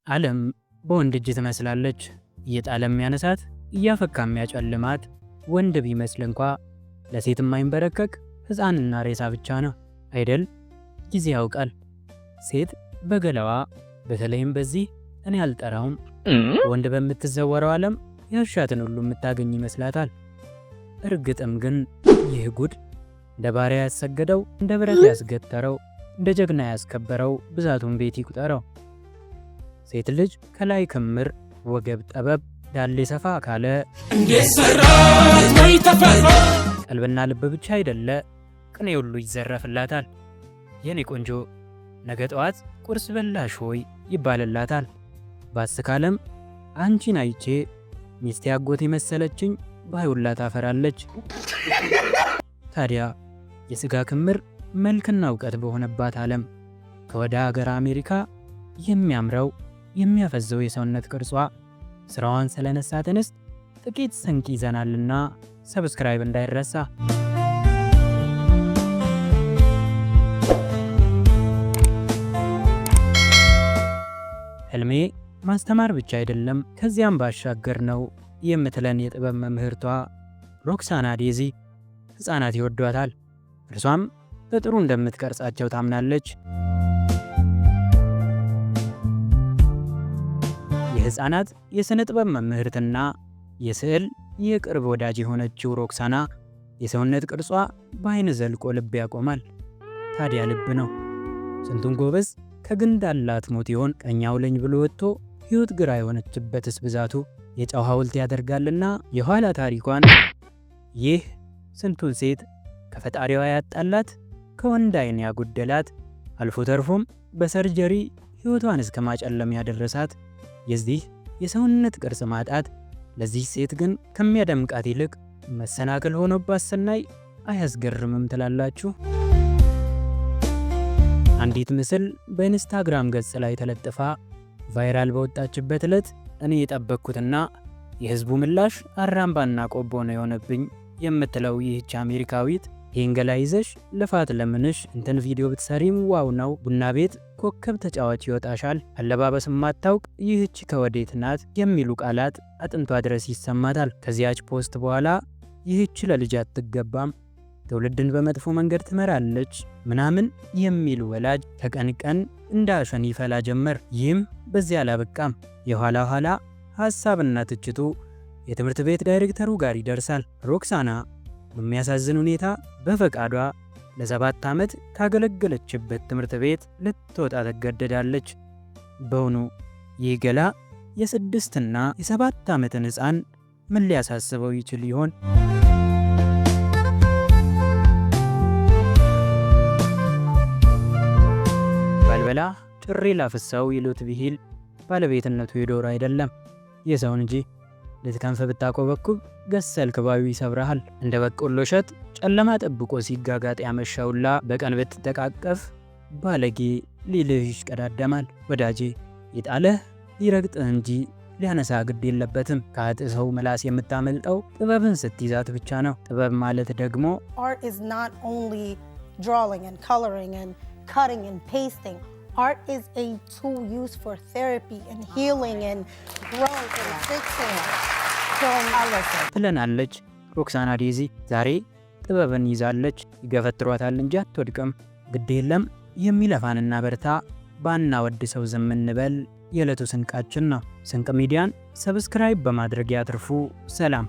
ዓለም በወንድ እጅ ትመስላለች። እየጣለ የሚያነሳት እያፈካ የሚያጨልማት ወንድ ቢመስል እንኳ ለሴት የማይንበረከክ ሕፃንና ሬሳ ብቻ ነው አይደል? ጊዜ ያውቃል። ሴት በገላዋ በተለይም በዚህ እኔ አልጠራውም ወንድ በምትዘወረው ዓለም ያሻትን ሁሉ የምታገኝ ይመስላታል። እርግጥም ግን ይህ ጉድ እንደ ባሪያ ያሰገደው፣ እንደ ብረት ያስገተረው፣ እንደ ጀግና ያስከበረው ብዛቱን ቤት ይቁጠረው። ሴት ልጅ ከላይ ክምር ወገብ ጠበብ ዳሌ ሰፋ ካለ እንዴት ሰራት ወይ ተፈጥሮ ቀልብና ልብ ብቻ አይደለ ቅኔ ሁሉ ይዘረፍላታል። የኔ ቆንጆ ነገ ጠዋት ቁርስ በላሽ ሆይ ይባልላታል። ባስካለም አንቺን አይቼ ሚስቴ አጎቴ መሰለችኝ ባይውላ ታፈራለች። ታዲያ የሥጋ ክምር መልክና እውቀት በሆነባት ዓለም ከወደ ሀገር አሜሪካ የሚያምረው የሚያፈዘው የሰውነት ቅርጿ ስራዋን ስለነሳት እንስት ጥቂት ስንቅ ይዘናልና ሰብስክራይብ እንዳይረሳ። ህልሜ ማስተማር ብቻ አይደለም ከዚያም ባሻገር ነው የምትለን የጥበብ መምህርቷ ሮክሳና ዴዚ ሕፃናት ይወዷታል። እርሷም በጥሩ እንደምትቀርጻቸው ታምናለች። የሕፃናት የሥነ ጥበብ መምህርትና የስዕል የቅርብ ወዳጅ የሆነችው ሮክሳና የሰውነት ቅርጿ በአይን ዘልቆ ልብ ያቆማል። ታዲያ ልብ ነው ስንቱን ጎበዝ ከግንድ አላት ሞት ይሆን ቀኛው ለኝ ብሎ ወጥቶ ሕይወት ግራ የሆነችበትስ ብዛቱ የጨው ሐውልት ያደርጋልና የኋላ ታሪኳን ይህ ስንቱን ሴት ከፈጣሪዋ ያጣላት ከወንድ አይን ያጎደላት አልፎ ተርፎም በሰርጀሪ ሕይወቷን እስከ ማጨለም ያደረሳት የዚህ የሰውነት ቅርጽ ማጣት ለዚህ ሴት ግን ከሚያደምቃት ይልቅ መሰናክል ሆኖባት ስናይ አያስገርምም ትላላችሁ? አንዲት ምስል በኢንስታግራም ገጽ ላይ ተለጥፋ ቫይራል በወጣችበት ዕለት እኔ የጠበቅኩትና የህዝቡ ምላሽ አራምባና ቆቦ ነው የሆነብኝ የምትለው ይህች አሜሪካዊት ይህን ገላ ይዘሽ ልፋት ለምንሽ እንትን ቪዲዮ ብትሰሪም ዋው ነው፣ ቡና ቤት ኮከብ ተጫዋች ይወጣሻል፣ አለባበስ ማታውቅ ይህች ከወዴት ናት የሚሉ ቃላት አጥንቷ ድረስ ይሰማታል። ከዚያች ፖስት በኋላ ይህች ለልጅ አትገባም፣ ትውልድን በመጥፎ መንገድ ትመራለች ምናምን የሚሉ ወላጅ ከቀን ቀን እንደ አሸን ይፈላ ጀመር። ይህም በዚያ አላበቃም። የኋላ ኋላ ሐሳብና ትችቱ የትምህርት ቤት ዳይሬክተሩ ጋር ይደርሳል። ሮክሳና በሚያሳዝን ሁኔታ በፈቃዷ ለ7 ዓመት ካገለገለችበት ትምህርት ቤት ልትወጣ ተገደዳለች። በውኑ ይህ ገላ የ6 እና የ7 ዓመትን ሕፃን ምን ሊያሳስበው ይችል ይሆን? ባልበላ ጭሬ ላፍሰው ይሉት ቢሂል ባለቤትነቱ የዶሮ አይደለም የሰው እንጂ። ልትከንፍ ብታቆበኩብ ገሰል ክባዩ ይሰብረሃል። እንደ በቆሎ እሸት ጨለማ ጠብቆ ሲጋጋጥ ያመሻውላ በቀን ብትተቃቀፍ ባለጌ ሊልህ ይሽቀዳደማል። ወዳጄ የጣለህ ሊረግጥህ እንጂ ሊያነሳ ግድ የለበትም። ከአጥ ሰው ምላስ የምታመልጠው ጥበብን ስትይዛት ብቻ ነው። ጥበብ ማለት ደግሞ Art is not only drawing and coloring and cutting and pasting. Art is a tool used for therapy and healing and growth and fixing. ትለናለች ሮክሳና ዴዚ። ዛሬ ጥበብን ይዛለች፣ ይገፈትሯታል እንጂ አትወድቅም። ግድ የለም የሚለፋንና በርታ ባና ወድ ሰው ዝም እንበል የዕለቱ ስንቃችን ነው። ስንቅ ሚዲያን ሰብስክራይብ በማድረግ ያትርፉ። ሰላም።